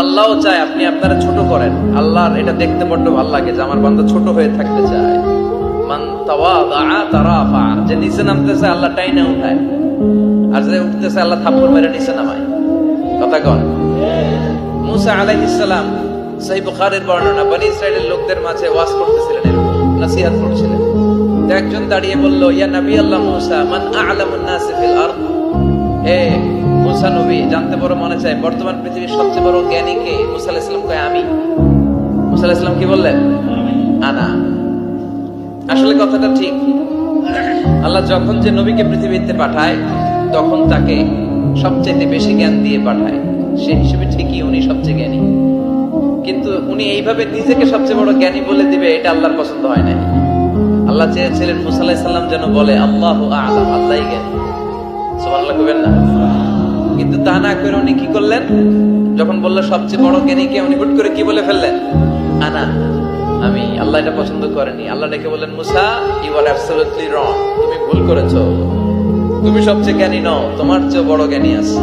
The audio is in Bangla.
আল্লাহও চায় আপনি আপনারা ছোট করেন। আল্লাহর এটা দেখতে বড্ড ভালো লাগে যে আমার বান্দা ছোট হয়ে থাকতে চায়। মান তাওয়াদা তারাফা, যে নিচে নামতেছে আল্লাহ টাইনা উঠায়, আর যে উঠতেছে আল্লাহ থাপ্পড় মেরে নিচে নামায়। কথা কন। মুসা আলাইহিস সালাম, সহিহ বুখারীর বর্ণনা, বনী ইসরাইলের লোকদের মাঝে ওয়াজ করতেছিলেন, এরকম নসিহত করছিলেন। তো একজন দাঁড়িয়ে বলল, ইয়া নবী আল্লাহ মুসা, মান আ'লামুন নাস ফিল আরদ। হে মুসা নবী, জানতে বড় মনে চায় বর্তমান পৃথিবীর সবচেয়ে বড় জ্ঞানী কে? মুসা আলাইহিস সালাম কয় আমি। মুসা আলাইহিস সালাম কি বললেন? আনা। আসলে কথাটা ঠিক। আল্লাহ যখন যে নবীকে পৃথিবীতে পাঠায় তখন তাকে সবচেয়ে বেশি জ্ঞান দিয়ে পাঠায়, সেই হিসেবে ঠিকই উনি সবচেয়ে জ্ঞানী। কিন্তু উনি এইভাবে নিজেকে সবচেয়ে বড় জ্ঞানী বলে দিবে, এটা আল্লাহর পছন্দ হয় না। আল্লাহ চেয়েছিলেন মুসা আলাইহিস সালাম যেন বলে আল্লাহু আ'লাম, আল্লাহই জ্ঞানী। সুবহানাল্লাহ কইবেন না? কিন্তু তা না করে উনি কি করলেন? যখন বলল সবচেয়ে বড় জ্ঞানী কে, উনি হুট করে কি বলে ফেললেন? আনা, আমি। আল্লাহ এটা পছন্দ করেনি। আল্লাহ ডেকে বললেন, মুসা, ইউ আর অ্যাবসলিউটলি রং, তুমি ভুল করেছো। তুমি সবচেয়ে জ্ঞানী নও, তোমার চেয়ে বড় জ্ঞানী আছে।